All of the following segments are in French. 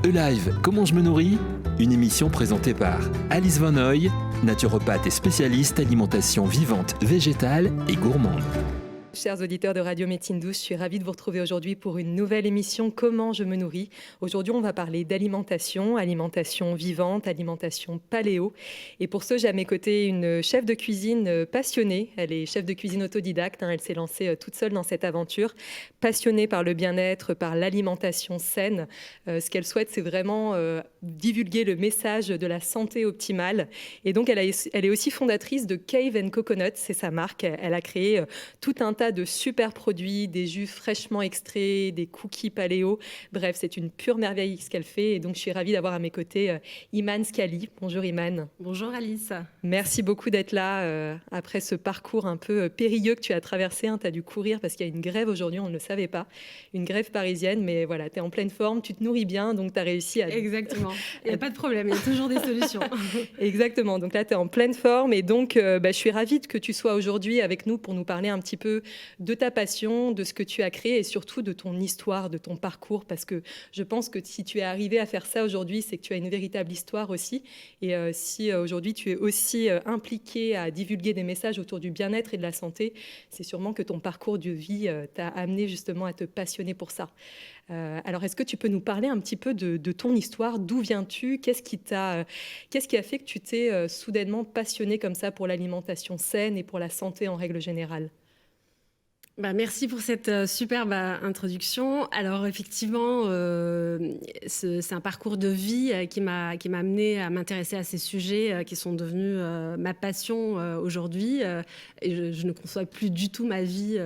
E-Live, comment je me nourris ? Une émission présentée par Alice Van Hoy, naturopathe et spécialiste alimentation vivante, végétale et gourmande. Chers auditeurs de Radio Médecine Douce, je suis ravie de vous retrouver aujourd'hui pour une nouvelle émission Comment je me nourris. Aujourd'hui, on va parler d'alimentation, alimentation vivante, alimentation paléo. Et pour ce, j'ai à mes côtés une chef de cuisine passionnée. Elle est chef de cuisine autodidacte. Elle s'est lancée toute seule dans cette aventure, passionnée par le bien-être, par l'alimentation saine. Ce qu'elle souhaite, c'est vraiment divulguer le message de la santé optimale. Et donc, elle est aussi fondatrice de Cave & Coconut, c'est sa marque. Elle a créé tout un tas de super produits, des jus fraîchement extraits, des cookies paléo. Bref, c'est une pure merveille ce qu'elle fait. Et donc, je suis ravie d'avoir à mes côtés Iman Scali. Bonjour Iman. Bonjour Alice. Merci beaucoup d'être là après ce parcours un peu périlleux que tu as traversé. Tu as dû courir parce qu'il y a une grève aujourd'hui, on ne le savait pas. Une grève parisienne, mais voilà, tu es en pleine forme, tu te nourris bien, donc tu as réussi à... Exactement, il n'y a pas de problème, il y a toujours des solutions. Exactement, donc là tu es en pleine forme et donc je suis ravie que tu sois aujourd'hui avec nous pour nous parler un petit peu de ta passion, de ce que tu as créé et surtout de ton histoire, de ton parcours, parce que je pense que si tu es arrivé à faire ça aujourd'hui, c'est que tu as une véritable histoire aussi. Et si aujourd'hui tu es aussi impliqué à divulguer des messages autour du bien-être et de la santé, c'est sûrement que ton parcours de vie t'a amené justement à te passionner pour ça. Alors, est-ce que tu peux nous parler un petit peu de ton histoire ? D'où viens-tu ? Qu'est-ce qui a fait que tu t'es soudainement passionné comme ça pour l'alimentation saine et pour la santé en règle générale ? Merci pour cette superbe introduction. Alors effectivement, c'est un parcours de vie qui m'a amené à m'intéresser à ces sujets qui sont devenus ma passion aujourd'hui. Et je ne conçois plus du tout ma vie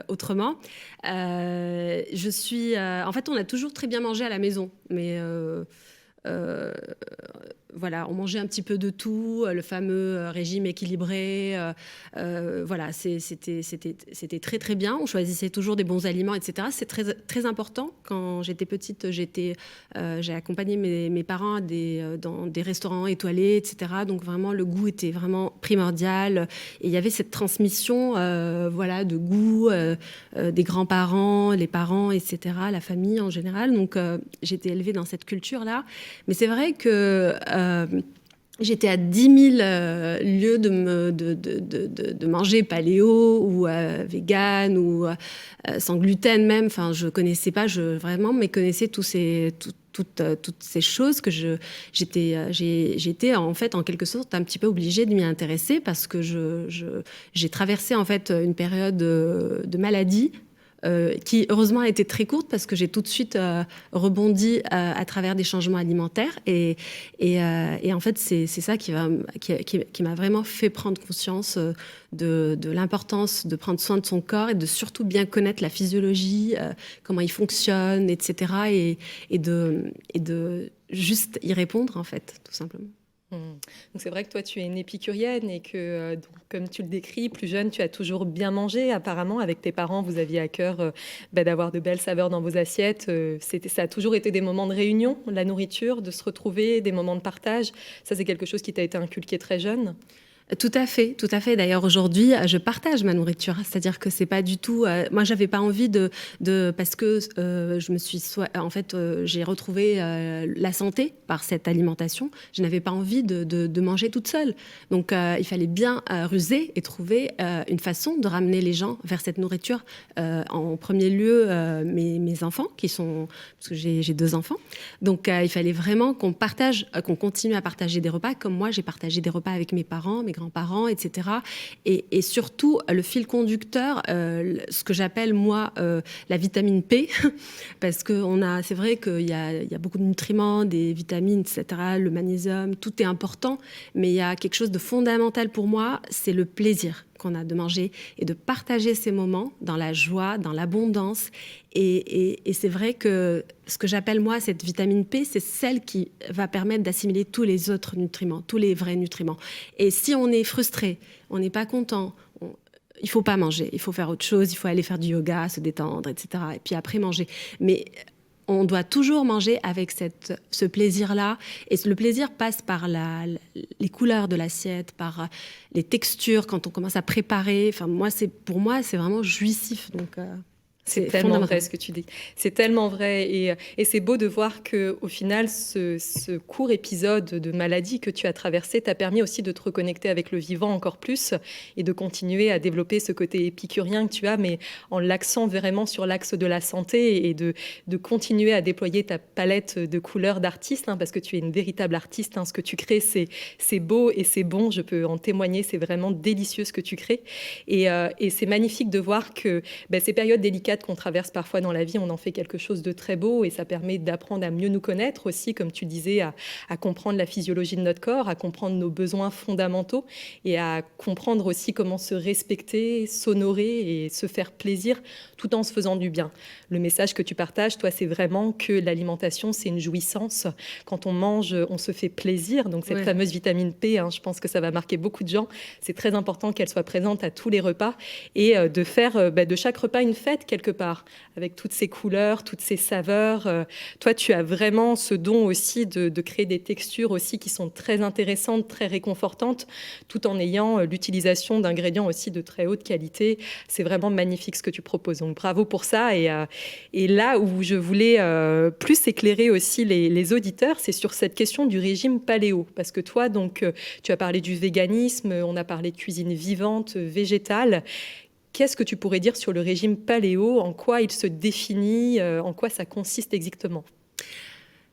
autrement. En fait, on a toujours très bien mangé à la maison, mais voilà, on mangeait un petit peu de tout, le fameux régime équilibré. Voilà, c'était très très bien. On choisissait toujours des bons aliments, etc. C'est très très important. Quand j'étais petite, j'ai accompagné mes parents dans des restaurants étoilés, etc. Donc vraiment, le goût était vraiment primordial. Et il y avait cette transmission, voilà, de goût des grands-parents, les parents, etc. La famille en général. Donc j'étais élevée dans cette culture-là. Mais c'est vrai que j'étais à 10 000 lieues de manger paléo ou vegan ou sans gluten même. Enfin, je connaissais pas, vraiment méconnaissais toutes ces choses que j'étais en fait en quelque sorte un petit peu obligée de m'y intéresser parce que j'ai traversé en fait une période de maladie. Qui heureusement a été très courte parce que j'ai tout de suite rebondi à travers des changements alimentaires et en fait c'est ça qui m'a vraiment fait prendre conscience de l'importance de prendre soin de son corps et de surtout bien connaître la physiologie, comment il fonctionne, etc. et de juste y répondre en fait, tout simplement. Donc c'est vrai que toi tu es une épicurienne et que donc, comme tu le décris, plus jeune tu as toujours bien mangé. Apparemment avec tes parents vous aviez à cœur d'avoir de belles saveurs dans vos assiettes. Ça a toujours été des moments de réunion, la nourriture, de se retrouver, des moments de partage. Ça c'est quelque chose qui t'a été inculqué très jeune. Tout à fait. D'ailleurs, aujourd'hui, je partage ma nourriture. C'est-à-dire que c'est pas du tout. Moi, j'avais pas envie parce que je me suis j'ai retrouvé la santé par cette alimentation. Je n'avais pas envie de manger toute seule. Donc, il fallait bien ruser et trouver une façon de ramener les gens vers cette nourriture. En premier lieu, mes enfants, parce que j'ai 2 enfants. Donc, il fallait vraiment qu'on continue à partager des repas, comme moi, j'ai partagé des repas avec mes parents, mes grands-parents, etc. Et surtout, le fil conducteur, ce que j'appelle, moi, la vitamine P, parce que c'est vrai qu'il y a beaucoup de nutriments, des vitamines, etc., le magnésium, tout est important, mais il y a quelque chose de fondamental pour moi, c'est le plaisir qu'on a de manger et de partager ces moments dans la joie, dans l'abondance. Et c'est vrai que ce que j'appelle moi cette vitamine P, c'est celle qui va permettre d'assimiler tous les autres nutriments, tous les vrais nutriments. Et si on est frustré, on n'est pas content, il ne faut pas manger, il faut faire autre chose, il faut aller faire du yoga, se détendre, etc. Et puis après manger. Mais on doit toujours manger avec ce plaisir-là. Et le plaisir passe par les couleurs de l'assiette, par les textures, quand on commence à préparer. Enfin, pour moi, c'est vraiment jouissif. Donc, C'est tellement vrai ce que tu dis. C'est tellement vrai. Et c'est beau de voir qu'au final, ce court épisode de maladie que tu as traversé t'a permis aussi de te reconnecter avec le vivant encore plus et de continuer à développer ce côté épicurien que tu as, mais en l'accent vraiment sur l'axe de la santé et de continuer à déployer ta palette de couleurs d'artiste, hein, parce que tu es une véritable artiste. Hein. Ce que tu crées, c'est beau et c'est bon. Je peux en témoigner. C'est vraiment délicieux ce que tu crées. Et c'est magnifique de voir que ces périodes délicates qu'on traverse parfois dans la vie, on en fait quelque chose de très beau et ça permet d'apprendre à mieux nous connaître aussi, comme tu disais, à comprendre la physiologie de notre corps, à comprendre nos besoins fondamentaux et à comprendre aussi comment se respecter, s'honorer et se faire plaisir tout en se faisant du bien. Le message que tu partages, toi, c'est vraiment que l'alimentation, c'est une jouissance. Quand on mange, on se fait plaisir. Donc cette fameuse vitamine P, hein, je pense que ça va marquer beaucoup de gens. C'est très important qu'elle soit présente à tous les repas et de faire de chaque repas une fête quelque part, avec toutes ces couleurs, toutes ces saveurs. Toi, tu as vraiment ce don aussi de créer des textures aussi qui sont très intéressantes, très réconfortantes, tout en ayant l'utilisation d'ingrédients aussi de très haute qualité. C'est vraiment magnifique ce que tu proposes. Donc bravo pour ça. Et là où je voulais plus éclairer aussi les auditeurs, c'est sur cette question du régime paléo. Parce que toi, donc, tu as parlé du véganisme, on a parlé de cuisine vivante, végétale. Qu'est-ce que tu pourrais dire sur le régime paléo? En quoi il se définit? En quoi ça consiste exactement?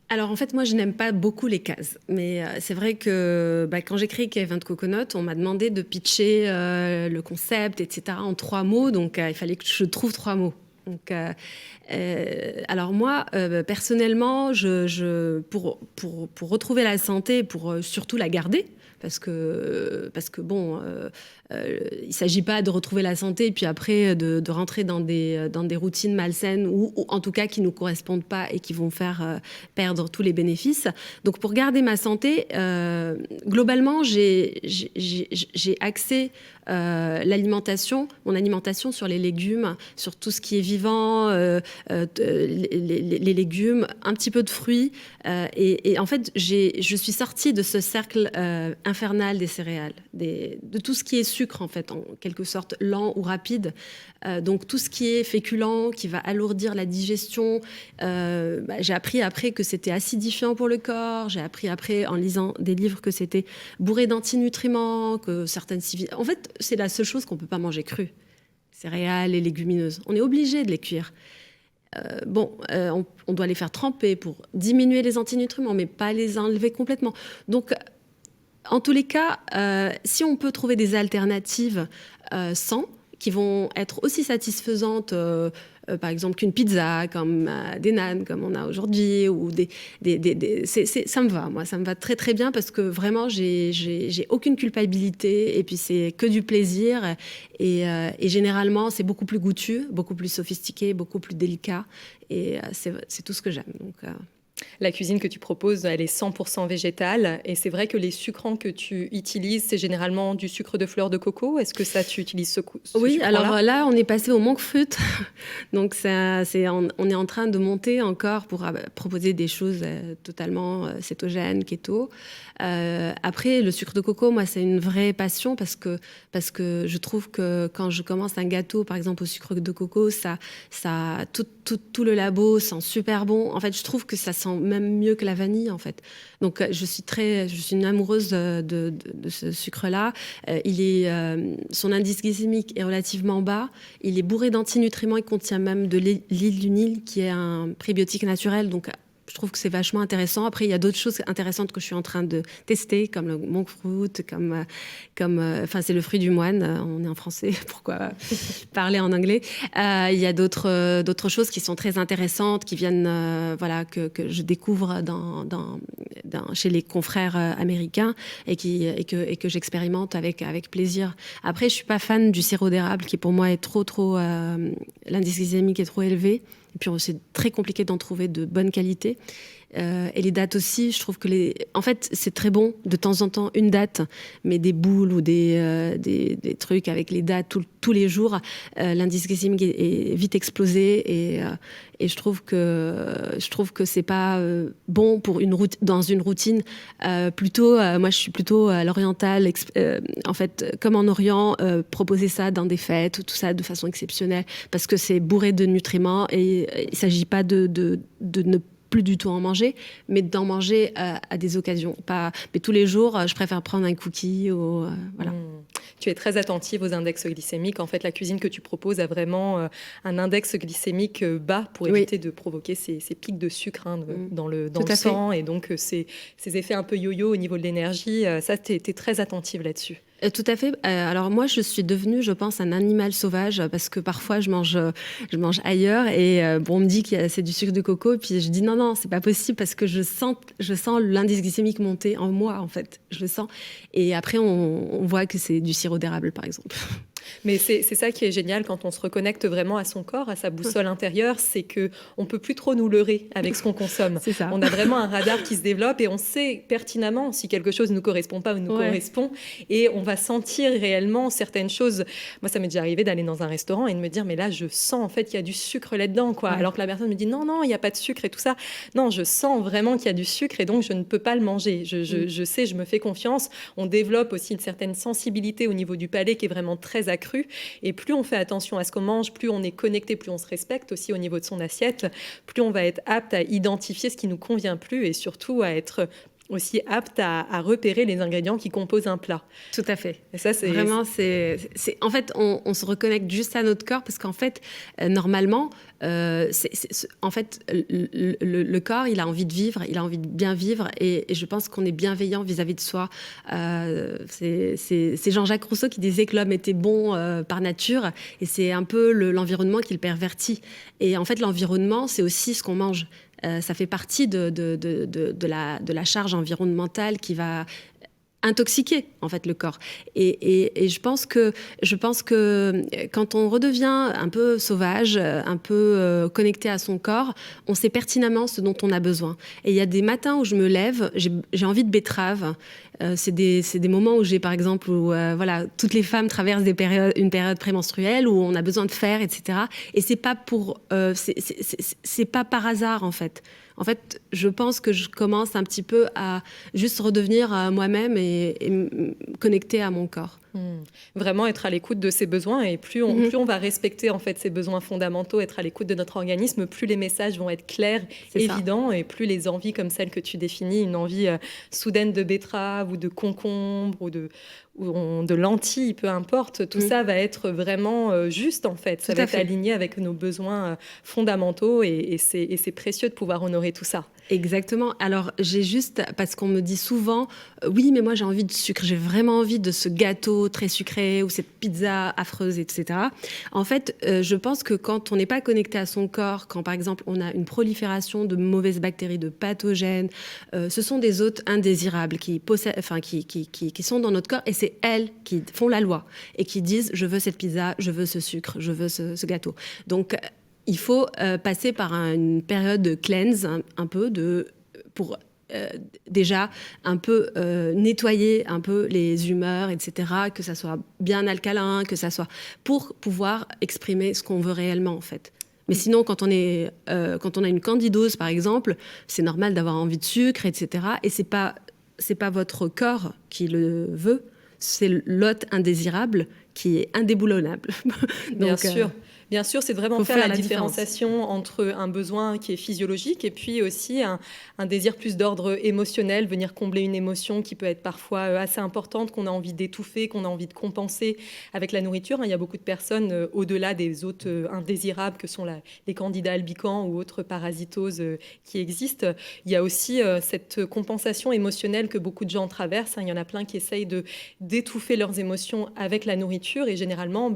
Alors en fait, moi, je n'aime pas beaucoup les cases. Mais c'est vrai que quand j'ai créé Cave and Coconut, on m'a demandé de pitcher le concept, etc. en 3 mots. Donc il fallait que je trouve 3 mots. Donc, alors moi, personnellement, pour retrouver la santé, pour surtout la garder, parce que bon, il ne s'agit pas de retrouver la santé et puis après de rentrer dans des routines malsaines ou en tout cas qui ne nous correspondent pas et qui vont faire perdre tous les bénéfices. Donc pour garder ma santé, globalement, j'ai axé mon alimentation sur les légumes, sur tout ce qui est vivant, les légumes, un petit peu de fruits. Et en fait, je suis sortie de ce cercle infernal des céréales, de tout ce qui est sucre, en fait, en quelque sorte lent ou rapide. Donc tout ce qui est féculent, qui va alourdir la digestion. J'ai appris après que c'était acidifiant pour le corps. J'ai appris après, en lisant des livres, que c'était bourré d'antinutriments, que certaines civilisations... En fait, c'est la seule chose qu'on ne peut pas manger crue. Céréales et légumineuses. On est obligé de les cuire. On doit les faire tremper pour diminuer les antinutriments, mais pas les enlever complètement. Donc, en tous les cas, si on peut trouver des alternatives sans, qui vont être aussi satisfaisantes, par exemple qu'une pizza, comme des nanes comme on a aujourd'hui, ou ça me va, moi, ça me va très très bien parce que vraiment j'ai aucune culpabilité et puis c'est que du plaisir et généralement c'est beaucoup plus goûtu, beaucoup plus sophistiqué, beaucoup plus délicat et c'est tout ce que j'aime. Donc, La cuisine que tu proposes, elle est 100% végétale. Et c'est vrai que les sucrants que tu utilises, c'est généralement du sucre de fleur de coco. Est-ce que ça, tu utilises ce Oui, sucre-là? alors là, on est passé au monk fruit. Donc, on est en train de monter encore pour proposer des choses totalement cétogènes, keto. Après, le sucre de coco, moi, c'est une vraie passion parce que je trouve que quand je commence un gâteau, par exemple, au sucre de coco, tout le labo sent super bon. En fait, je trouve que ça sent même mieux que la vanille, en fait. Donc, je suis une amoureuse de ce sucre-là. Son indice glycémique est relativement bas. Il est bourré d'antinutriments. Il contient même de l'huile du Nil, qui est un prébiotique naturel. Donc, je trouve que c'est vachement intéressant. Après, il y a d'autres choses intéressantes que je suis en train de tester, comme le monk fruit, c'est le fruit du moine. On est en français, pourquoi parler en anglais? Il y a d'autres choses qui sont très intéressantes, qui viennent, que je découvre chez les confrères américains et que j'expérimente avec plaisir. Après, je suis pas fan du sirop d'érable, qui pour moi est trop l'indice glycémique est trop élevé. Et puis, c'est très compliqué d'en trouver de bonne qualité. Et les dates aussi, je trouve que en fait, c'est très bon de temps en temps une date, mais des boules ou des trucs avec les dates tous les jours, l'indice glycémique est vite explosé et je trouve que c'est pas bon pour dans une routine. Moi, je suis plutôt à l'oriental, en fait, comme en Orient, proposer ça dans des fêtes, tout ça de façon exceptionnelle, parce que c'est bourré de nutriments et il ne s'agit pas de ne plus du tout en manger, mais d'en manger à des occasions. Mais tous les jours, je préfère prendre un cookie. Voilà. Tu es très attentive aux index glycémiques. En fait, la cuisine que tu proposes a vraiment un index glycémique bas pour éviter de provoquer ces pics de sucre dans le sang. Et donc, ces effets un peu yo-yo au niveau de l'énergie, ça, tu es très attentive là-dessus. Tout à fait. Alors moi, je suis devenue, je pense, un animal sauvage parce que parfois, je mange ailleurs et on me dit que c'est du sucre de coco. Puis je dis non, c'est pas possible parce que je sens l'indice glycémique monter en moi, en fait. Je le sens. Et après, on voit que c'est du sirop d'érable, par exemple. Mais c'est ça qui est génial quand on se reconnecte vraiment à son corps, à sa boussole intérieure, c'est qu'on ne peut plus trop nous leurrer avec ce qu'on consomme. C'est ça. On a vraiment un radar qui se développe et on sait pertinemment si quelque chose ne nous correspond pas ou nous correspond. Et on va sentir réellement certaines choses. Moi, ça m'est déjà arrivé d'aller dans un restaurant et de me dire, mais là, je sens en fait qu'il y a du sucre là-dedans, quoi. Alors que la personne me dit, non, il n'y a pas de sucre et tout ça. Non, je sens vraiment qu'il y a du sucre et donc je ne peux pas le manger. Je sais, je me fais confiance. On développe aussi une certaine sensibilité au niveau du palais qui est vraiment très accru. Et plus on fait attention à ce qu'on mange, plus on est connecté, plus on se respecte aussi au niveau de son assiette, plus on va être apte à identifier ce qui nous convient plus et surtout à être aussi apte à repérer les ingrédients qui composent un plat. Tout à fait. Et ça, vraiment, en fait, on se reconnecte juste à notre corps parce qu'en fait, normalement, en fait, le corps, il a envie de vivre, il a envie de bien vivre et je pense qu'on est bienveillant vis-à-vis de soi. C'est Jean-Jacques Rousseau qui disait que l'homme était bon par nature et c'est un peu l'environnement qui le pervertit. Et en fait, l'environnement, c'est aussi ce qu'on mange. Ça fait partie de la charge environnementale qui va intoxiquer en fait le corps. Et je pense que quand on redevient un peu sauvage, un peu connecté à son corps, on sait pertinemment ce dont on a besoin. Et il y a des matins où je me lève, j'ai envie de betterave. C'est des moments où j'ai, par exemple, où toutes les femmes traversent une période prémenstruelle où on a besoin de fer, etc. Et c'est pas c'est pas par hasard en fait. En fait, je pense que je commence un petit peu à juste redevenir moi-même et me connecter à mon corps. Vraiment être à l'écoute de ses besoins et plus on va respecter en fait ses besoins fondamentaux, être à l'écoute de notre organisme, plus les messages vont être clairs, évidents et plus les envies comme celle que tu définis, une envie soudaine de betterave ou de concombre ou de lentilles, peu importe, tout ça va être vraiment juste en fait, ça va être aligné avec nos besoins fondamentaux et c'est précieux de pouvoir honorer tout ça. Exactement. Alors, parce qu'on me dit souvent, oui, mais moi j'ai envie de sucre, j'ai vraiment envie de ce gâteau très sucré ou cette pizza affreuse, etc. En fait, je pense que quand on n'est pas connecté à son corps, quand par exemple on a une prolifération de mauvaises bactéries, de pathogènes, ce sont des hôtes indésirables qui sont dans notre corps et c'est elles qui font la loi et qui disent, je veux cette pizza, je veux ce sucre, je veux ce gâteau. Donc, il faut passer par une période de cleanse un peu pour déjà un peu nettoyer un peu les humeurs, etc., que ça soit bien alcalin, que ça soit pour pouvoir exprimer ce qu'on veut réellement en fait. Mais sinon, quand on a une candidose par exemple, c'est normal d'avoir envie de sucre, etc. Et c'est pas votre corps qui le veut, c'est l'hôte indésirable qui est indéboulonnable. Donc, bien sûr. Bien sûr, c'est de vraiment faire la différenciation entre un besoin qui est physiologique et puis aussi un désir plus d'ordre émotionnel, venir combler une émotion qui peut être parfois assez importante, qu'on a envie d'étouffer, qu'on a envie de compenser avec la nourriture. Il y a beaucoup de personnes, au-delà des hôtes indésirables que sont les candidats albicans ou autres parasitoses qui existent, il y a aussi cette compensation émotionnelle que beaucoup de gens traversent. Il y en a plein qui essayent d'étouffer leurs émotions avec la nourriture et généralement,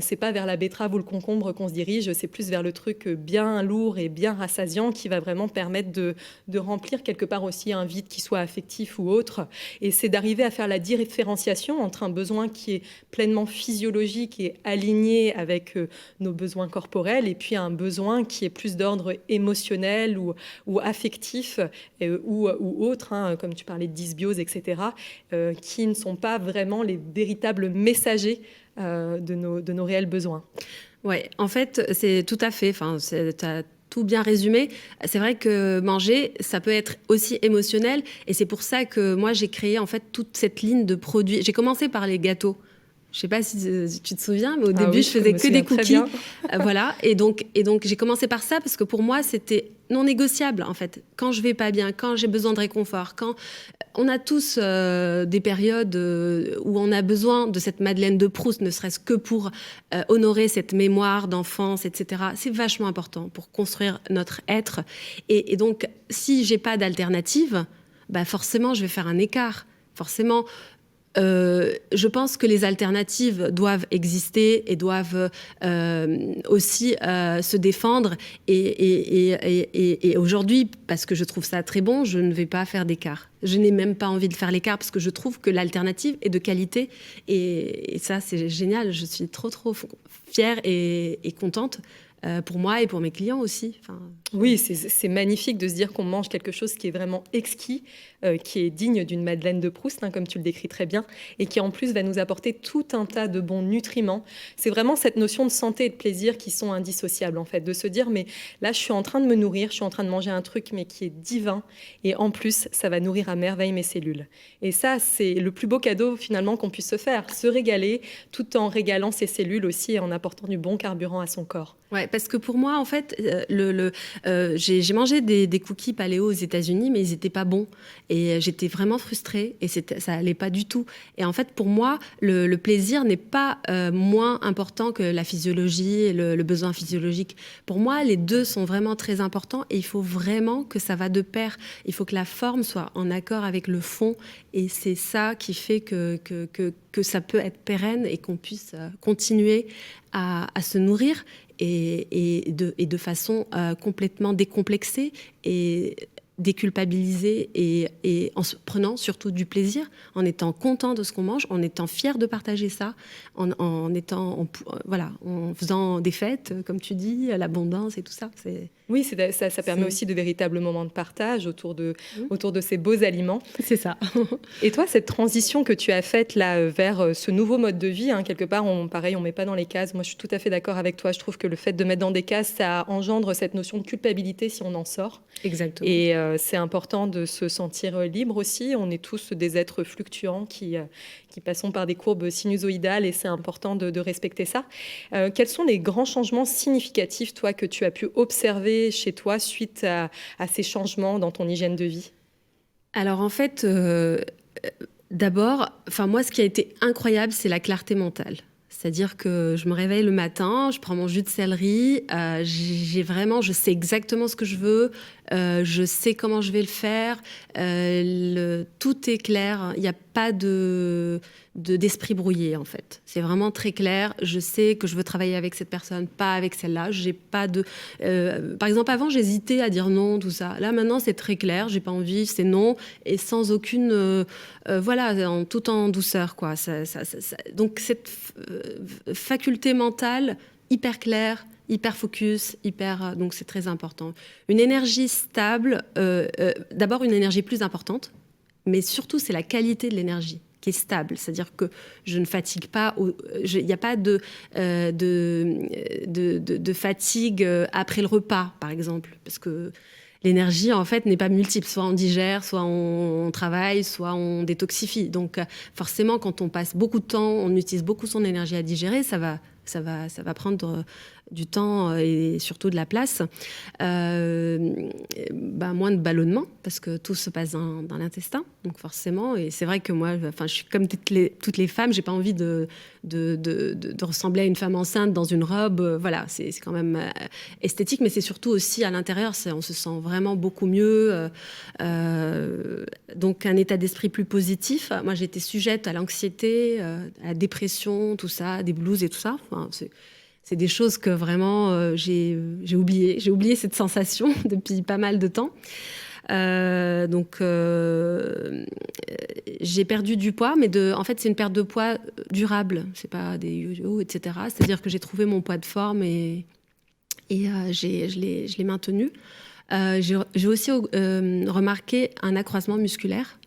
c'est pas vers la betterave ou le concombre qu'on se dirige, c'est plus vers le truc bien lourd et bien rassasiant qui va vraiment permettre de remplir quelque part aussi un vide qui soit affectif ou autre. Et c'est d'arriver à faire la différenciation entre un besoin qui est pleinement physiologique et aligné avec nos besoins corporels et puis un besoin qui est plus d'ordre émotionnel ou affectif ou autre, hein, comme tu parlais de dysbiose, etc., qui ne sont pas vraiment les véritables messagers de nos réels besoins. Oui, en fait, c'est tout à fait. Enfin, tu as tout bien résumé. C'est vrai que manger, ça peut être aussi émotionnel. Et c'est pour ça que moi, j'ai créé en fait toute cette ligne de produits. J'ai commencé par les gâteaux. Je ne sais pas si tu te souviens, mais au début, je faisais que des cookies. Voilà. Et donc, j'ai commencé par ça parce que pour moi, c'était non négociable, en fait. Quand je ne vais pas bien, quand j'ai besoin de réconfort, quand on a tous des périodes où on a besoin de cette Madeleine de Proust, ne serait-ce que pour honorer cette mémoire d'enfance, etc. C'est vachement important pour construire notre être. Et donc, si je n'ai pas d'alternative, bah forcément, je vais faire un écart. Forcément... je pense que les alternatives doivent exister et doivent aussi se défendre. Et aujourd'hui, parce que je trouve ça très bon, je ne vais pas faire d'écart. Je n'ai même pas envie de faire l'écart parce que je trouve que l'alternative est de qualité. Et ça, c'est génial. Je suis trop fière et contente. Pour moi et pour mes clients aussi. Enfin, oui, c'est magnifique de se dire qu'on mange quelque chose qui est vraiment exquis, qui est digne d'une Madeleine de Proust, hein, comme tu le décris très bien, et qui en plus va nous apporter tout un tas de bons nutriments. C'est vraiment cette notion de santé et de plaisir qui sont indissociables, en fait, de se dire, mais là, je suis en train de me nourrir, je suis en train de manger un truc, mais qui est divin, et en plus, ça va nourrir à merveille mes cellules. Et ça, c'est le plus beau cadeau, finalement, qu'on puisse se faire, se régaler, tout en régalant ses cellules aussi, et en apportant du bon carburant à son corps. Ouais, parce que pour moi, en fait, j'ai mangé des cookies paléo aux États-Unis, mais ils n'étaient pas bons. Et j'étais vraiment frustrée et ça n'allait pas du tout. Et en fait, pour moi, le plaisir n'est pas moins important que la physiologie et le besoin physiologique. Pour moi, les deux sont vraiment très importants et il faut vraiment que ça va de pair. Il faut que la forme soit en accord avec le fond. Et c'est ça qui fait que ça peut être pérenne et qu'on puisse continuer à se nourrir et de façon complètement décomplexée et déculpabilisée et en se prenant surtout du plaisir, en étant content de ce qu'on mange, en étant fier de partager ça, en faisant des fêtes, comme tu dis, l'abondance et tout ça. Oui, ça permet aussi de véritables moments de partage autour de ces beaux aliments. C'est ça. Et toi, cette transition que tu as faite là, vers ce nouveau mode de vie, hein, quelque part, on ne met pas dans les cases. Moi, je suis tout à fait d'accord avec toi. Je trouve que le fait de mettre dans des cases, ça engendre cette notion de culpabilité si on en sort. Exactement. Et c'est important de se sentir libre aussi. On est tous des êtres fluctuants qui passons par des courbes sinusoïdales et c'est important de respecter ça. Quels sont les grands changements significatifs, toi, que tu as pu observer chez toi suite à ces changements dans ton hygiène de vie? Alors en fait, d'abord, moi ce qui a été incroyable, c'est la clarté mentale. C'est-à-dire que je me réveille le matin, je prends mon jus de céleri, je sais exactement ce que je veux, je sais comment je vais le faire, tout est clair, il n'y a pas d'esprit brouillé en fait. C'est vraiment très clair, je sais que je veux travailler avec cette personne, pas avec celle-là. J'ai pas de... par exemple, avant, j'hésitais à dire non, tout ça. Là, maintenant, c'est très clair, j'ai pas envie, c'est non, et sans aucune... tout en douceur, quoi. Donc, cette faculté mentale hyper claire, hyper focus, donc c'est très important. Une énergie stable, d'abord une énergie plus importante, mais surtout, c'est la qualité de l'énergie qui est stable, c'est-à-dire que je ne fatigue pas, il n'y a pas de fatigue après le repas, par exemple, parce que l'énergie, en fait, n'est pas multiple. Soit on digère, soit on travaille, soit on détoxifie. Donc, forcément, quand on passe beaucoup de temps, on utilise beaucoup son énergie à digérer, ça va prendre du temps et surtout de la place. Moins de ballonnement, parce que tout se passe dans l'intestin, donc forcément. Et c'est vrai que moi, je suis comme toutes les femmes, j'ai pas envie de ressembler à une femme enceinte dans une robe. Voilà, c'est quand même esthétique, mais c'est surtout aussi à l'intérieur, on se sent vraiment beaucoup mieux. Donc un état d'esprit plus positif. Moi, j'étais sujette à l'anxiété, à la dépression, tout ça, des blues et tout ça. c'est des choses que vraiment j'ai oublié. J'ai oublié cette sensation depuis pas mal de temps. Donc, j'ai perdu du poids, mais en fait, c'est une perte de poids durable. C'est pas des yo-yo, etc. C'est-à-dire que j'ai trouvé mon poids de forme et je l'ai maintenu. J'ai aussi remarqué un accroissement musculaire.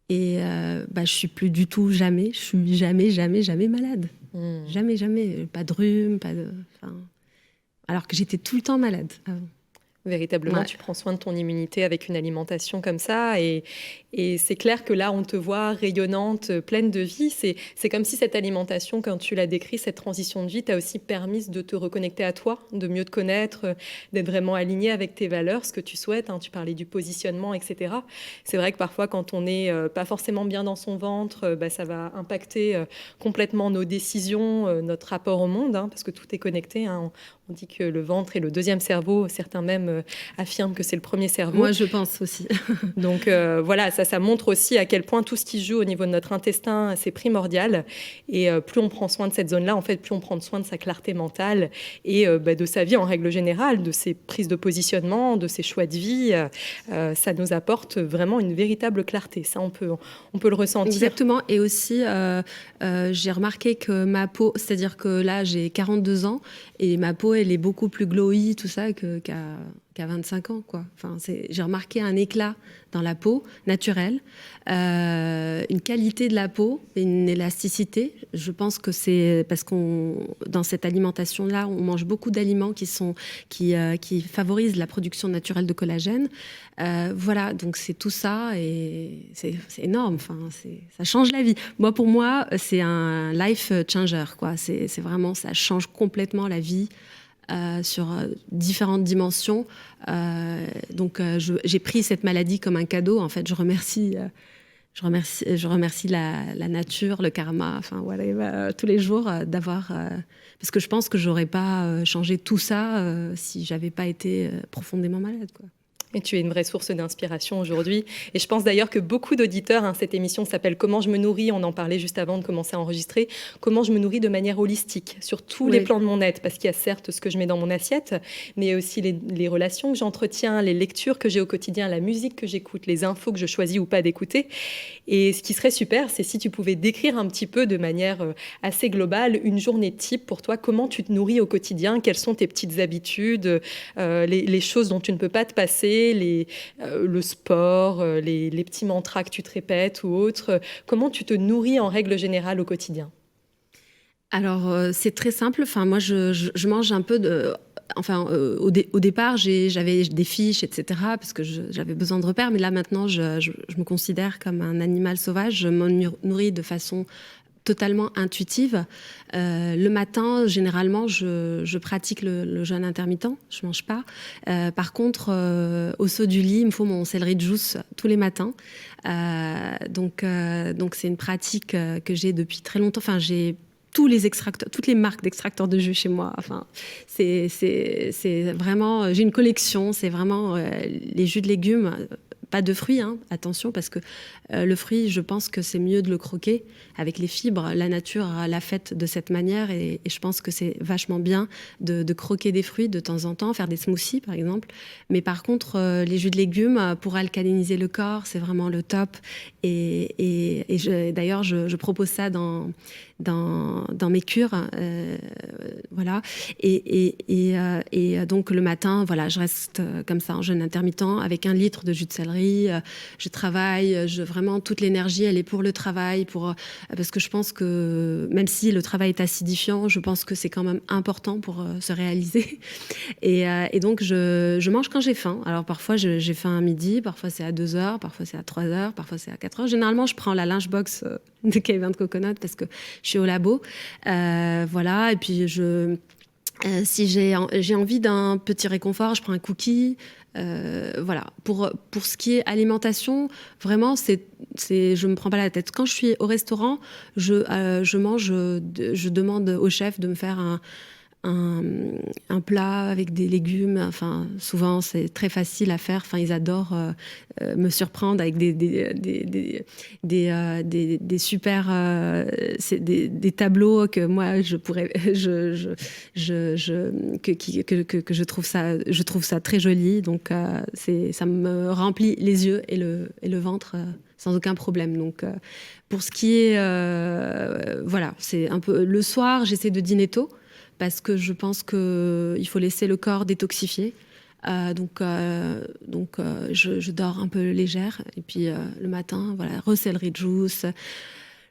Et je suis plus du tout jamais malade. Jamais. Pas de rhume, alors que j'étais tout le temps malade avant. Véritablement, tu prends soin de ton immunité avec une alimentation comme ça. Et c'est clair que là, on te voit rayonnante, pleine de vie. C'est comme si cette alimentation, quand tu l'as décrit, cette transition de vie, t'a aussi permis de te reconnecter à toi, de mieux te connaître, d'être vraiment aligné avec tes valeurs, ce que tu souhaites. Tu parlais du positionnement, etc. C'est vrai que parfois, quand on n'est pas forcément bien dans son ventre, ça va impacter complètement nos décisions, notre rapport au monde, parce que tout est connecté. On dit que le ventre est le deuxième cerveau. Certains même affirment que c'est le premier cerveau. Moi, je pense aussi. Donc voilà, ça montre aussi à quel point tout ce qui joue au niveau de notre intestin, c'est primordial. Et plus on prend soin de cette zone-là, en fait, plus on prend soin de sa clarté mentale et de sa vie en règle générale, de ses prises de positionnement, de ses choix de vie. Ça nous apporte vraiment une véritable clarté. Ça, on peut le ressentir. Exactement. Et aussi, j'ai remarqué que ma peau, c'est-à-dire que là, j'ai 42 ans et ma peau, elle est beaucoup plus glowy, tout ça, qu'à 25 ans, quoi. Enfin, j'ai remarqué un éclat dans la peau naturelle, une qualité de la peau, une élasticité. Je pense que c'est parce dans cette alimentation-là, on mange beaucoup d'aliments qui favorisent la production naturelle de collagène. Voilà, donc c'est tout ça et c'est énorme. Enfin, ça change la vie. Pour moi, c'est un life changer, quoi. C'est vraiment, ça change complètement la vie. Sur différentes dimensions. Donc, j'ai pris cette maladie comme un cadeau. En fait, je remercie la nature, le karma, enfin, voilà, tous les jours d'avoir... parce que je pense que j'aurais pas changé tout ça si j'avais pas été profondément malade, quoi. Et tu es une vraie source d'inspiration aujourd'hui. Et je pense d'ailleurs que beaucoup d'auditeurs, cette émission s'appelle « Comment je me nourris ?» On en parlait juste avant de commencer à enregistrer. Comment je me nourris de manière holistique, sur tous les plans de mon être. Parce qu'il y a certes ce que je mets dans mon assiette, mais aussi les relations que j'entretiens, les lectures que j'ai au quotidien, la musique que j'écoute, les infos que je choisis ou pas d'écouter. Et ce qui serait super, c'est si tu pouvais décrire un petit peu de manière assez globale une journée type pour toi. Comment tu te nourris au quotidien? Quelles sont tes petites habitudes, les choses dont tu ne peux pas te passer, le sport, les petits mantras que tu te répètes ou autres. Comment tu te nourris en règle générale au quotidien? Alors, c'est très simple. Enfin, moi, je mange un peu de... Enfin, au départ, j'avais des fiches, etc., parce que j'avais besoin de repères. Mais là, maintenant, je me considère comme un animal sauvage. Je me nourris de façon totalement intuitive. Le matin, généralement, je pratique le jeûne intermittent. Je mange pas. Par contre, au saut du lit, il me faut mon céleri de juice tous les matins. Donc, c'est une pratique que j'ai depuis très longtemps. Enfin, j'ai toutes les marques d'extracteurs de jus chez moi. Enfin, c'est vraiment... J'ai une collection. C'est vraiment les jus de légumes... Pas de fruits, attention, parce que le fruit, je pense que c'est mieux de le croquer avec les fibres. La nature l'a fait de cette manière et je pense que c'est vachement bien de croquer des fruits de temps en temps, faire des smoothies par exemple. Mais par contre, les jus de légumes, pour alcaliniser le corps, c'est vraiment le top. Et d'ailleurs, je propose ça dans mes cures, voilà. Et donc le matin, voilà, je reste comme ça en jeûne intermittent avec 1 litre de jus de céleri. Je travaille, vraiment toute l'énergie, elle est pour le travail, parce que je pense que même si le travail est acidifiant, je pense que c'est quand même important pour se réaliser. Et donc je mange quand j'ai faim. Alors parfois j'ai faim à midi, parfois c'est à 2h, parfois c'est à 3h, parfois c'est à 4h. Généralement, je prends la lunchbox de Cave & Coconut parce que je suis au labo. Voilà, et puis si j'ai envie d'un petit réconfort, je prends un cookie. Voilà. Pour ce qui est alimentation, vraiment, je me prends pas la tête. Quand je suis au restaurant, je demande au chef de me faire un plat avec des légumes. Enfin, souvent, c'est très facile à faire. Enfin, ils adorent me surprendre avec des super des tableaux que moi je pourrais que je trouve ça très joli. Donc, ça me remplit les yeux et le ventre sans aucun problème. Donc, pour ce qui est, voilà, c'est un peu le soir, j'essaie de dîner tôt. Parce que je pense qu'il faut laisser le corps détoxifier. Donc, je dors un peu légère. Et puis, le matin, voilà, celery juice.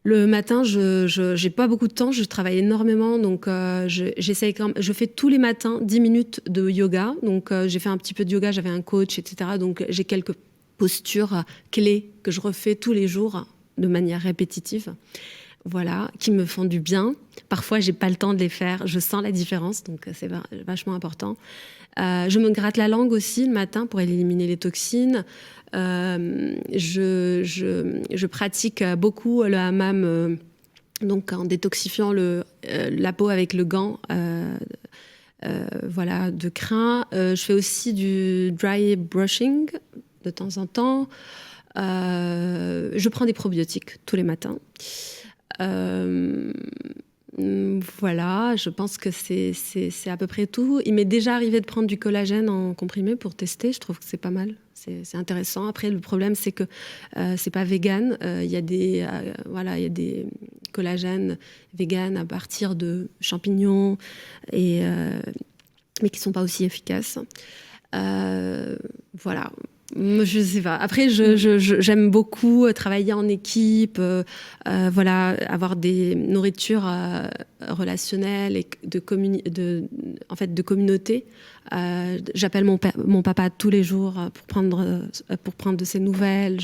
Le matin, je n'ai pas beaucoup de temps. Je travaille énormément. Donc, je fais tous les matins 10 minutes de yoga. Donc, j'ai fait un petit peu de yoga. J'avais un coach, etc. Donc, j'ai quelques postures clés que je refais tous les jours de manière répétitive. Voilà, qui me font du bien. Parfois, j'ai pas le temps de les faire. Je sens la différence, donc c'est vachement important. Je me gratte la langue aussi le matin pour éliminer les toxines. Je pratique beaucoup le hammam, donc en détoxifiant la peau avec le gant. Voilà, de crin. Je fais aussi du dry brushing de temps en temps. Je prends des probiotiques tous les matins. Voilà, je pense que c'est à peu près tout. Il m'est déjà arrivé de prendre du collagène en comprimé pour tester. Je trouve que c'est pas mal, c'est intéressant. Après, le problème, c'est que c'est pas vegan. Il y a des collagènes vegan à partir de champignons mais qui sont pas aussi efficaces. Voilà. Je sais pas. Après, j'aime beaucoup travailler en équipe, voilà, avoir des nourritures relationnelles et de communauté. J'appelle mon papa tous les jours pour prendre de ses nouvelles.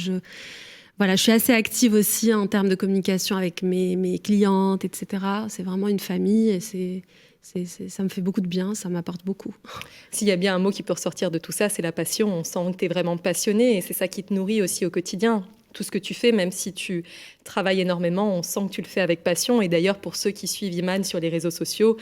Voilà, je suis assez active aussi en termes de communication avec mes clientes, etc. C'est vraiment une famille et ça me fait beaucoup de bien, ça m'apporte beaucoup. S'il y a bien un mot qui peut ressortir de tout ça, c'est la passion. On sent que tu es vraiment passionnée et c'est ça qui te nourrit aussi au quotidien. Tout ce que tu fais, même si tu travailles énormément, on sent que tu le fais avec passion. Et d'ailleurs, pour ceux qui suivent Iman sur les réseaux sociaux,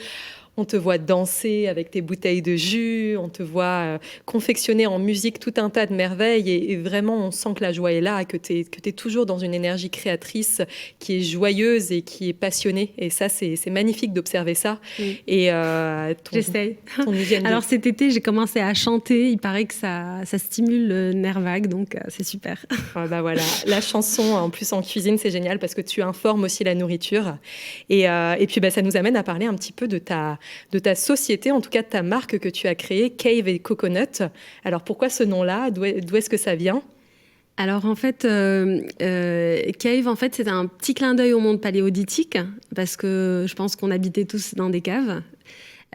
on te voit danser avec tes bouteilles de jus, on te voit confectionner en musique tout un tas de merveilles et vraiment on sent que la joie est là, que tu es toujours dans une énergie créatrice qui est joyeuse et qui est passionnée. Et ça, c'est magnifique d'observer ça. Oui. Et j'essaye. Alors cet été, j'ai commencé à chanter. Il paraît que ça stimule le nerf vague, donc c'est super. Bah voilà, la chanson, en plus en cuisine, c'est génial parce que tu informes aussi la nourriture. Et puis ça nous amène à parler un petit peu de ta société, en tout cas de ta marque que tu as créée, Cave & Coconut. Alors pourquoi ce nom-là ? D'où est-ce que ça vient ? Alors en fait, Cave, en fait, c'est un petit clin d'œil au monde paléolithique parce que je pense qu'on habitait tous dans des caves.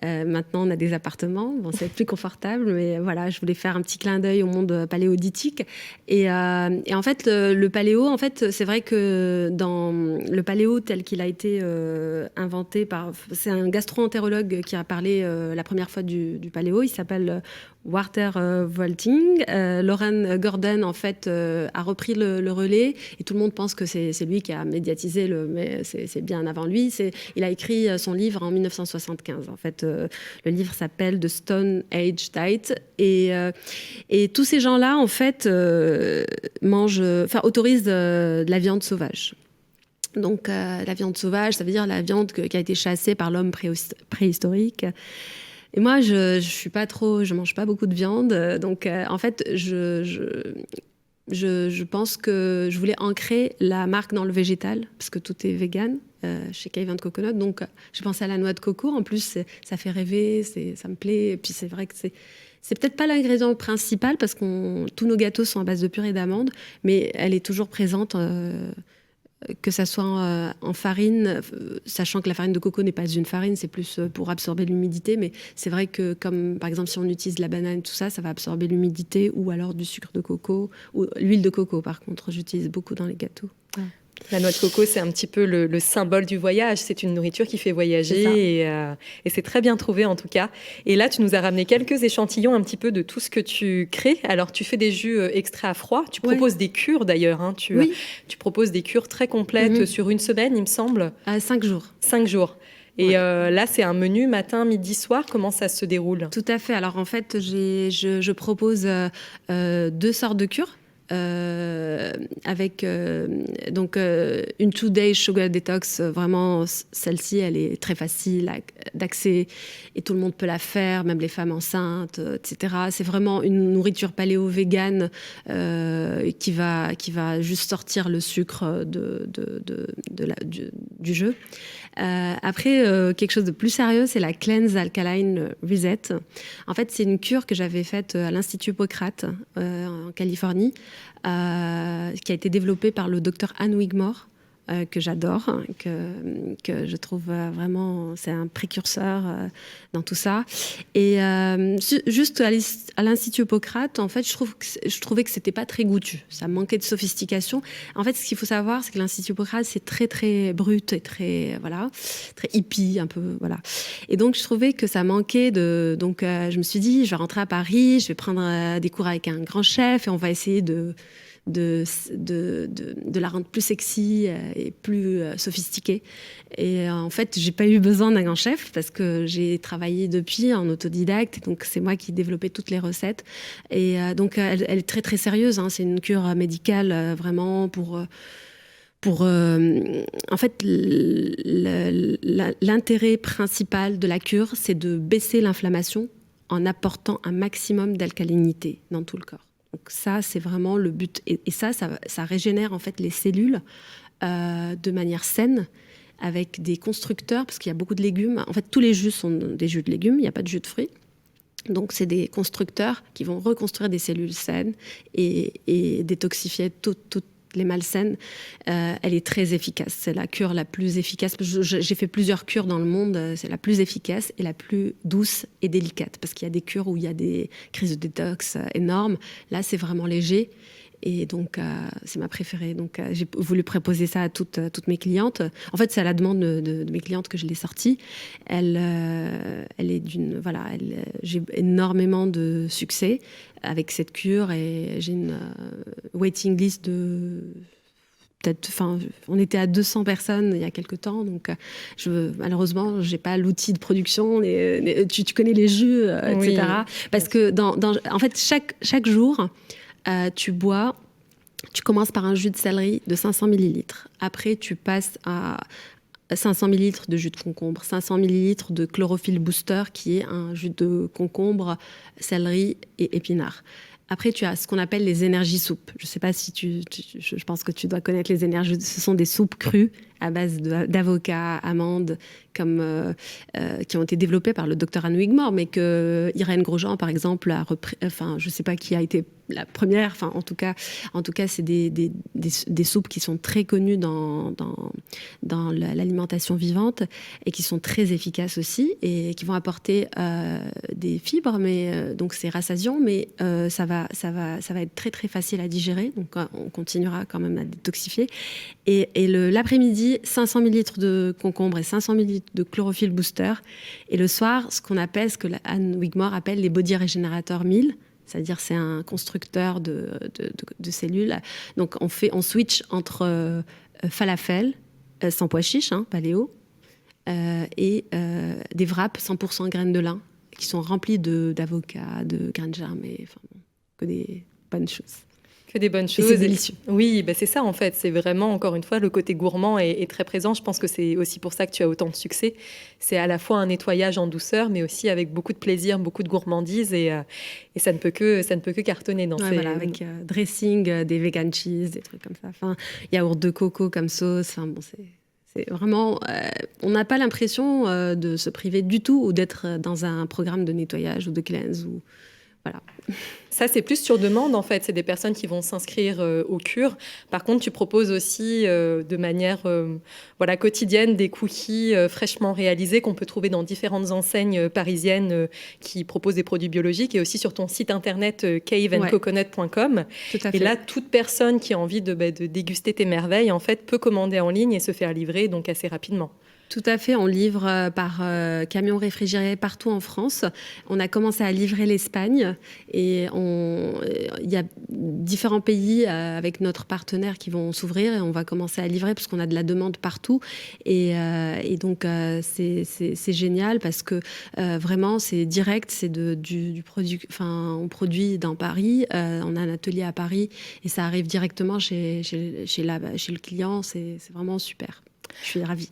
Maintenant, on a des appartements. Bon, c'est plus confortable, mais voilà, je voulais faire un petit clin d'œil au monde paléolithique. Et en fait, le paléo, en fait, c'est vrai que dans le paléo tel qu'il a été inventé c'est un gastro-entérologue qui a parlé la première fois du paléo. Il s'appelle Walter Wolting. Lauren Gordon, en fait, a repris le relais et tout le monde pense que c'est lui qui a médiatisé, mais c'est bien avant lui. Il a écrit son livre en 1975. En fait, le livre s'appelle The Stone Age Diet et tous ces gens-là, en fait, autorisent de la viande sauvage. Donc, la viande sauvage, ça veut dire la viande qui a été chassée par l'homme préhistorique. Et moi, je mange pas beaucoup de viande, donc en fait, je pense que je voulais ancrer la marque dans le végétal, parce que tout est vegan chez Cave & Coconut. Donc, j'ai pensé à la noix de coco. En plus, ça fait rêver, ça me plaît. Et puis, c'est vrai que c'est peut-être pas l'ingrédient principal, parce que tous nos gâteaux sont à base de purée d'amande, mais elle est toujours présente. Que ça soit en farine, sachant que la farine de coco n'est pas une farine, c'est plus pour absorber l'humidité, mais c'est vrai que comme par exemple si on utilise de la banane, tout ça, ça va absorber l'humidité, ou alors du sucre de coco, ou l'huile de coco par contre, j'utilise beaucoup dans les gâteaux. Ouais. La noix de coco, c'est un petit peu le symbole du voyage. C'est une nourriture qui fait voyager et c'est très bien trouvé en tout cas. Et là, tu nous as ramené quelques échantillons un petit peu de tout ce que tu crées. Alors, tu fais des jus extraits à froid. Tu proposes des cures d'ailleurs. Hein. Tu proposes des cures très complètes sur une semaine, il me semble. 5 jours. 5 jours. Et là, c'est un menu matin, midi, soir. Comment ça se déroule? Tout à fait. Alors en fait, je propose 2 sortes de cures. Avec donc une 2-day sugar detox, vraiment celle-ci elle est très facile d'accès et tout le monde peut la faire, même les femmes enceintes, etc. C'est vraiment une nourriture paléo-végane qui va juste sortir le sucre du jeu. Après, quelque chose de plus sérieux, c'est la Cleanse Alkaline Reset. En fait, c'est une cure que j'avais faite à l'Institut Hippocrate en Californie, qui a été développée par le docteur Anne Wigmore, que j'adore, que je trouve vraiment, c'est un précurseur dans tout ça. Et juste à l'Institut Hippocrate, en fait, je trouvais que c'était pas très goûtu. Ça manquait de sophistication. En fait, ce qu'il faut savoir, c'est que l'Institut Hippocrate, c'est très, très brut et très, voilà, très hippie, un peu, voilà. Et donc, je trouvais que ça manquait de... Donc, je me suis dit, je vais rentrer à Paris, je vais prendre des cours avec un grand chef et on va essayer de la rendre plus sexy et plus sophistiquée. Et en fait, j'ai pas eu besoin d'un grand chef parce que j'ai travaillé depuis en autodidacte. Donc, c'est moi qui développais toutes les recettes. Et donc, elle est très, très sérieuse. Hein. C'est une cure médicale vraiment pour en fait, l'intérêt principal de la cure, c'est de baisser l'inflammation en apportant un maximum d'alcalinité dans tout le corps. Donc ça, c'est vraiment le but. Et ça régénère en fait les cellules de manière saine avec des constructeurs, parce qu'il y a beaucoup de légumes. En fait, tous les jus sont des jus de légumes, il n'y a pas de jus de fruits. Donc, c'est des constructeurs qui vont reconstruire des cellules saines et détoxifier toutes les malsaines. Elle est très efficace. C'est la cure la plus efficace. J'ai fait plusieurs cures dans le monde. C'est la plus efficace et la plus douce et délicate. Parce qu'il y a des cures où il y a des crises de détox énormes. Là, c'est vraiment léger. Et donc, c'est ma préférée. Donc, j'ai voulu proposer ça à toutes mes clientes. En fait, c'est à la demande de mes clientes que je l'ai sortie. Elle est d'une... Voilà, j'ai énormément de succès avec cette cure et j'ai une waiting list de... Enfin, on était à 200 personnes il y a quelques temps, donc malheureusement, j'ai pas l'outil de production. Tu connais les jus, etc. Oui, parce que en fait, chaque jour, tu commences par un jus de céleri de 500 ml. Après, tu passes à 500 ml de jus de concombre, 500 ml de chlorophylle booster, qui est un jus de concombre, céleri et épinards. Après, tu as ce qu'on appelle les énergies soupes. Je ne sais pas si je pense que tu dois connaître les énergies. Ce sont des soupes crues à base d'avocats, amandes, qui ont été développées par le docteur Anne Wigmore, mais que Irène Grosjean, par exemple, a repris. Enfin, je ne sais pas qui a été la première. Enfin, en tout cas, c'est des soupes qui sont très connues dans l'alimentation vivante et qui sont très efficaces aussi et qui vont apporter des fibres. Mais donc c'est rassasiant, mais ça va être très très facile à digérer. Donc on continuera quand même à détoxifier. Et l'après-midi, 500 ml de concombre et 500 ml de chlorophylle booster. Et le soir, ce que Anne Wigmore appelle les body régénérateurs 1000. C'est-à-dire c'est un constructeur de cellules. Donc on switch entre falafel, sans pois chiches, paléo, et des wraps 100% graines de lin, qui sont remplis d'avocats, de graines germées, enfin, que des bonnes choses. Que des bonnes choses. Et c'est délicieux. Oui, c'est ça en fait. C'est vraiment, encore une fois, le côté gourmand est très présent. Je pense que c'est aussi pour ça que tu as autant de succès. C'est à la fois un nettoyage en douceur, mais aussi avec beaucoup de plaisir, beaucoup de gourmandise. Et ça ne peut que cartonner dans ces... Voilà, avec dressing, des vegan cheese, des trucs comme ça. Enfin, yaourt de coco comme sauce. Enfin, bon, c'est vraiment... on n'a pas l'impression de se priver du tout ou d'être dans un programme de nettoyage ou de cleanse ou... Voilà. Ça, c'est plus sur demande, en fait. C'est des personnes qui vont s'inscrire aux cures. Par contre, tu proposes aussi de manière quotidienne des cookies fraîchement réalisés qu'on peut trouver dans différentes enseignes parisiennes qui proposent des produits biologiques et aussi sur ton site internet caveandcoconut.com. Et là, toute personne qui a envie de déguster tes merveilles, en fait, peut commander en ligne et se faire livrer donc assez rapidement. Tout à fait, on livre par camion réfrigéré partout en France. On a commencé à livrer l'Espagne et il il y a différents pays avec notre partenaire qui vont s'ouvrir et on va commencer à livrer parce qu'on a de la demande partout. Et donc, c'est génial parce que vraiment, c'est direct. C'est du produit. Enfin, on produit dans Paris. On a un atelier à Paris et ça arrive directement chez le client. C'est vraiment super. Je suis ravie.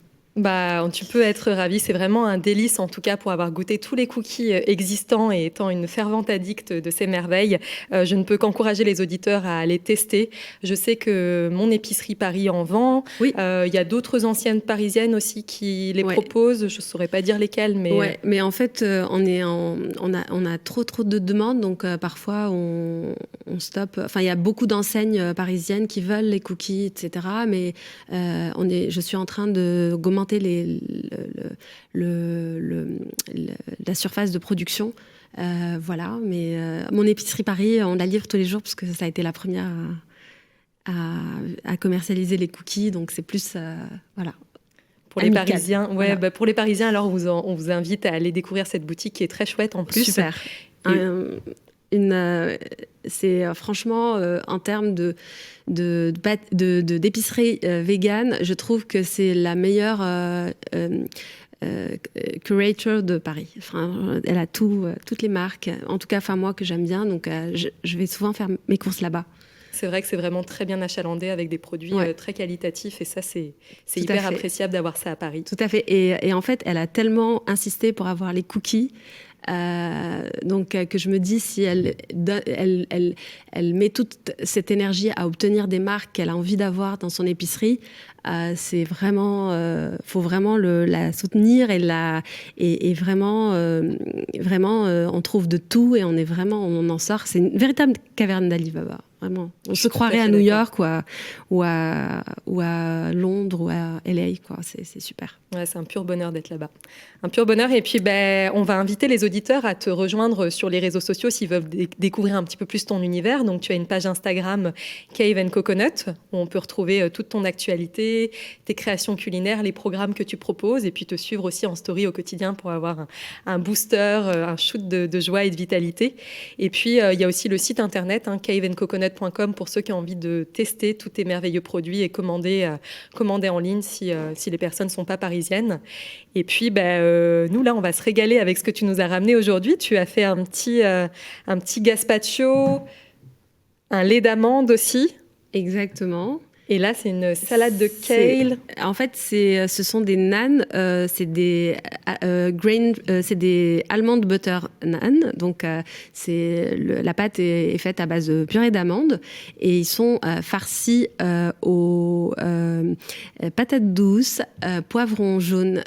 Tu peux être ravi, c'est vraiment un délice en tout cas pour avoir goûté tous les cookies existants et étant une fervente addict de ces merveilles. Je ne peux qu'encourager les auditeurs à les tester. Je sais que mon épicerie Paris en vend. Oui. Il y a d'autres anciennes parisiennes aussi qui les proposent. Je ne saurais pas dire lesquelles. Mais en fait, on a trop de demandes, donc parfois on stoppe. Enfin, il y a beaucoup d'enseignes parisiennes qui veulent les cookies, etc. Mais je suis en train de augmenter la surface de production. Voilà, mais mon épicerie Paris, on la livre tous les jours parce que ça a été la première à commercialiser les cookies, donc c'est plus voilà. Pour les Parisiens, voilà. Pour les Parisiens, alors on vous invite à aller découvrir cette boutique qui est très chouette en plus. Super. C'est franchement en termes d'épicerie végane, je trouve que c'est la meilleure curator de Paris. Enfin, elle a toutes les marques, en tout cas moi que j'aime bien, donc je vais souvent faire mes courses là-bas. C'est vrai que c'est vraiment très bien achalandé avec des produits très qualitatifs et ça, c'est hyper appréciable d'avoir ça à Paris. Tout à fait. Et en fait, elle a tellement insisté pour avoir les cookies donc que je me dis si elle met toute cette énergie à obtenir des marques qu'elle a envie d'avoir dans son épicerie, c'est vraiment faut vraiment la soutenir et vraiment on trouve de tout et on en sort. C'est une véritable caverne d'Alibaba. Vraiment. On se croirait à New York ou à Londres ou à LA, quoi. C'est super. Ouais, c'est un pur bonheur d'être là-bas. Un pur bonheur. Et puis, on va inviter les auditeurs à te rejoindre sur les réseaux sociaux s'ils veulent découvrir un petit peu plus ton univers. Donc, tu as une page Instagram Cave & Coconut où on peut retrouver toute ton actualité, tes créations culinaires, les programmes que tu proposes et puis te suivre aussi en story au quotidien pour avoir un booster, un shoot de joie et de vitalité. Et puis, il y a aussi le site internet caveandcoconut.com pour ceux qui ont envie de tester tous tes merveilleux produits et commander en ligne si les personnes ne sont pas parisiennes. Et puis, nous, là, on va se régaler avec ce que tu nous as ramené aujourd'hui. Tu as fait un petit gazpacho, un lait d'amande aussi. Exactement. Et là, c'est une salade de kale. En fait, ce sont des nanes, c'est des almond butter naan. Donc, la pâte est faite à base de purée d'amande et ils sont farcis aux patates douces, poivrons jaunes,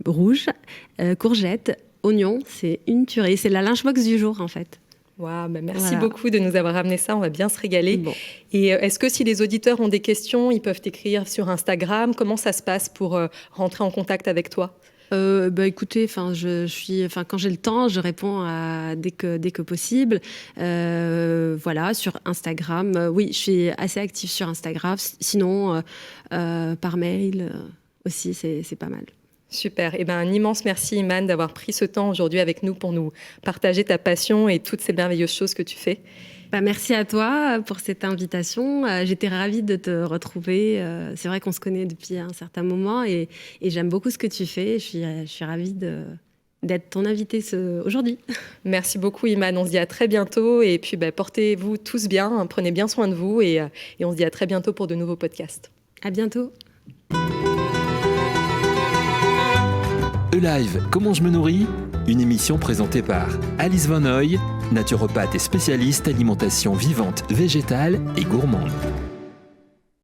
rouges, courgettes, oignons. C'est une tuerie. C'est la lunchbox du jour, en fait. Wow, merci beaucoup de nous avoir amené ça, on va bien se régaler. Bon. Et est-ce que si les auditeurs ont des questions, ils peuvent t'écrire sur Instagram? Comment ça se passe pour rentrer en contact avec toi? Écoutez, quand j'ai le temps, je réponds dès que possible. Voilà, sur Instagram. Oui, je suis assez active sur Instagram. Sinon, par mail aussi, c'est pas mal. Super. Un immense merci, Iman, d'avoir pris ce temps aujourd'hui avec nous pour nous partager ta passion et toutes ces merveilleuses choses que tu fais. Merci à toi pour cette invitation. J'étais ravie de te retrouver. C'est vrai qu'on se connaît depuis un certain moment et j'aime beaucoup ce que tu fais. Je suis ravie d'être ton invitée aujourd'hui. Merci beaucoup, Iman. On se dit à très bientôt. Et puis, portez-vous tous bien. Prenez bien soin de vous. Et on se dit à très bientôt pour de nouveaux podcasts. À bientôt. E-Live, comment je me nourris ? Une émission présentée par Alice Van Hoy, naturopathe et spécialiste alimentation vivante, végétale et gourmande.